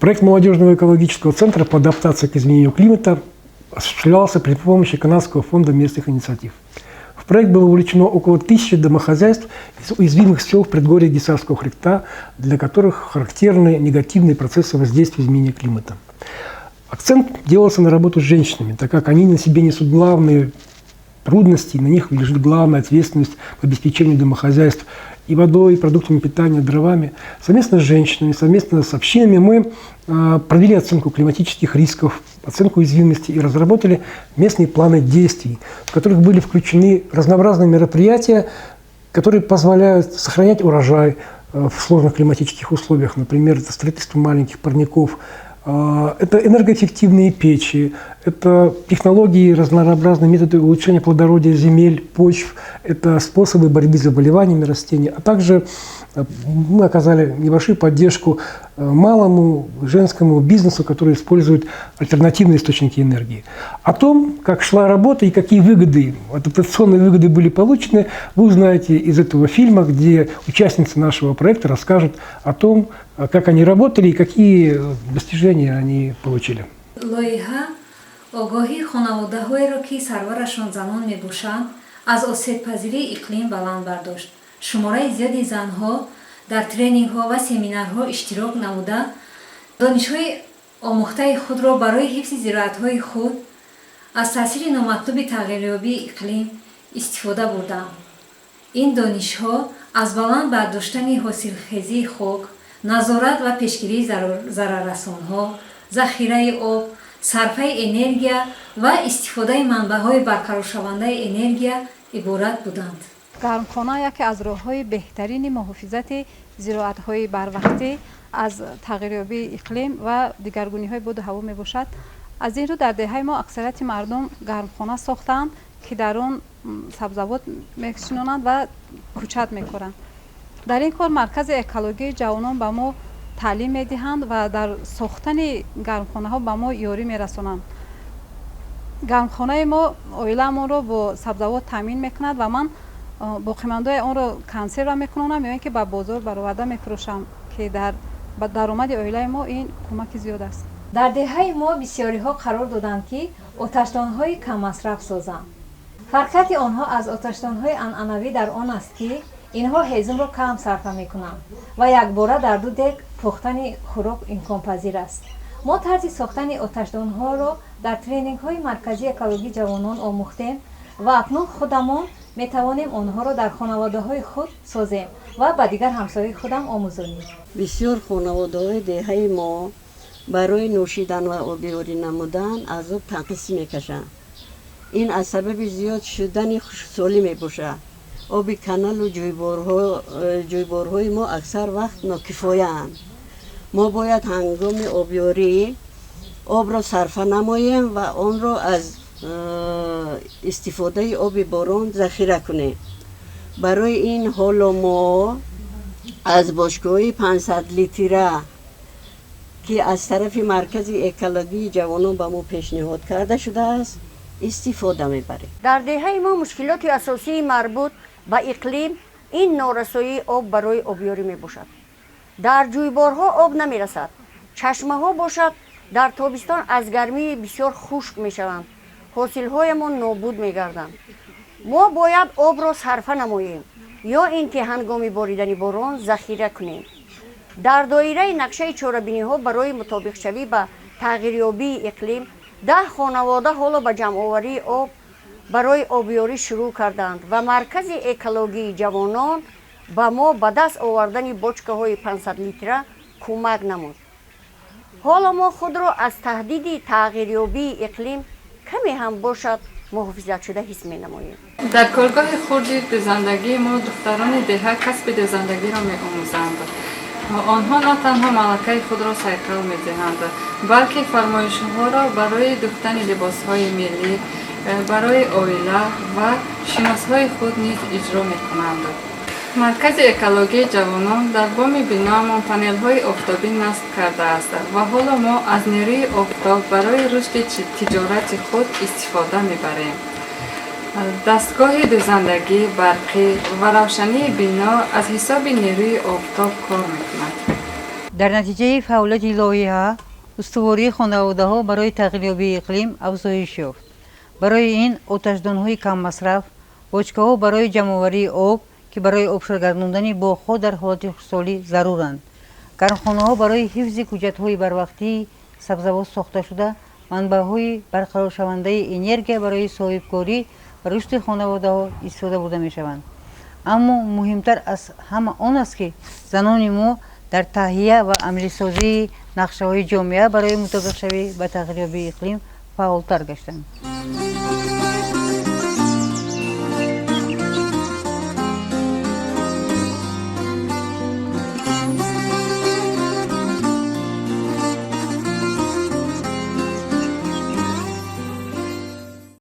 Проект молодежного экологического центра по адаптации к изменению климата осуществлялся при помощи Канадского фонда местных инициатив. В проект было вовлечено около 1000 домохозяйств из уязвимых сел в предгорье Гисарского хребта, для которых характерны негативные процессы воздействия изменения климата. Акцент делался на работу с женщинами, так как они на себе несут главные трудности, на них лежит главная ответственность по обеспечению домохозяйств и водой, и продуктами питания, дровами. Совместно с женщинами, совместно с общинами мы провели оценку климатических рисков, оценку уязвимости и разработали местные планы действий, в которых были включены разнообразные мероприятия, которые позволяют сохранять урожай в сложных климатических условиях. Например, это строительство маленьких парников, это энергоэффективные печи, это технологии, разнообразные методы улучшения плодородия земель, почв, это способы борьбы с заболеваниями растений, а также мы оказали небольшую поддержку малому женскому бизнесу, который использует альтернативные источники энергии. О том, как шла работа и какие выгоды, адаптационные выгоды были получены, вы узнаете из этого фильма, где участницы нашего проекта расскажут о том, как они работали и какие достижения они получили. огоҳи хонаводаҳоеро ки сарварашон занон мебошанд аз осебпазирии иқлим баланд бардошт. шумораи зиёди занҳо дар тренингҳо ва семинарҳо иштирок намуда донишҳои омӯхтаи худро барои ҳифзи зироатҳои худ аз таъсири номатлуби тағйирёбии иқлим истифода бурданд. ин донишҳо аз баланд бардоштани ҳосилхезии хок, назорат ва пешгирии зараррасонҳо, захираи об, сарфаи энергия ва истифодаи манбаъҳои барқароршавандаи энергия иборат буданд. гармхона яке аз роҳҳои беҳтарини муҳофизати зироатҳои барвақтӣ аз тағйирёбии иқлим ва дигаргуниҳои боду ҳаво мебошад. аз ин рӯ дар деҳаи мо аксарияти мардум гармхона сохтанд, ки дар он сабзавот мешинонанд ва кӯчат мекоранд. дар ин кор маркази экологии ҷавонон ба мо таълим медиҳанд ва дар сохтани гармхонаҳо ба мо ёрӣ мерасонанд. гармхонаи мо оилаамонро бо сабзавот таъмин мекунад ва ман боқимандои онро консерва мекунонам ё ин ки ба бозор бароварда мефурӯшам, ки ба даромади оилаи мо ин кӯмаки зиёд аст. дар деҳаи мо бисёриҳо қарор доданд ки оташдонҳои каммасраф созанд. фарқияти онҳо аз оташдонҳои анъанавӣ дар он аст, ки инҳо ҳезумро кам сарфа мекунанд ва якбора дар ду дег пухтани хӯрок имконпазир аст. мо тарзи сохтани оташдонҳоро дар тренингҳои марказии экологии ҷавонон омӯхтем ва акнун худамон метавонем онҳоро дар хонаводаҳои худ созем ва ба дигар ҳамсояи худам омӯзонем. бисёр хонаводаҳои деҳаи мо барои нӯшидан ва обиёрӣ намудан аз об танқисӣ мекашанд. ин аз сабаби зиёд шудани хушксолӣ мебошад. оби каналу ҷӯйборҳои мо аксар вақт нокифояанд. мо бояд ҳангоми обёрӣ обро сарфа намоем ва онро аз истифодаи оби борон захира кунем. барои ин ҳоло мо аз бошгоҳи 500 литра, ки аз тарафи маркази экологии ҷавонон ба мо пешниҳод карда шудааст, истифода мебарем. дар деҳаи мо мушкилоти асосии марбут ба иқлим ин норасоии об барои обёрӣ мебошад. дар ҷӯйборҳо об намерасад. чашмаҳо бошад, дар тобистон аз гармии бисёр хушк мешаванд. ҳосилҳоямон нобуд мегарданд. мо бояд обро сарфа намоем ё ин ки ҳангоми боридани борон захира кунем. дар доираи нақшаи чорабиниҳо барои мутобиқшавӣ ба тағйирёбии иқлим 10 хонавода ҳоло ба ҷамъоварии об барои обёрӣ шурӯъ карданд ва маркази экологии ҷавонон ба мо ба даст овардани бочкаҳои 500 литра кӯмак намуд. ҳоло мо худро аз таҳдиди тағйирёбии иқлим каме ҳам бошад муҳофизатшуда ҳис менамоем. дар коргоҳи хурди дӯзандагии мо духтарони деҳа касби дӯзандагиро меомӯзанд. онҳо на танҳо малакаи худро сайқал медиҳанд, балки фармоишҳоро барои духтани либосҳои миллӣ, барои оила ва шиносҳои худ низ иҷро мекунанд. маркази экологии ҷавонон дар боми биноамон панелҳои офтобӣ насб кардааст ва ҳоло мо аз нерӯи офтоб барои рушди тиҷорати худ истифода мебарем. дастгоҳи дӯзандагӣ барқӣ ва равшании бино аз ҳисоби нерӯи офтоб кор мекунад. дар натиҷаи фаъолияти лоиҳа устувории хонаводаҳо барои тағйирёбии иқлим афзоиш ёфт. барои ин оташдонҳои каммасраф, бочкаҳо барои ҷамъоварии об ки барои обшор гардондани боғҳо дар ҳолати хушҳолӣ заруранд, гармхонаҳо барои ҳифзи ҳуҷҷатҳои барвақтии сабзавот сохта шуда манбаъҳои барқароршавандаи энергия барои соҳибкорӣ ва рушди хонаводаҳо истифода бурда мешаванд. аммо муҳимтар аз ҳама он аст ки занони мо дар таҳия ва амалисозии нақшаҳои ҷомеа барои мутобиқшавӣ ба тағйирёбии иқлим фаъолтар гаштанд.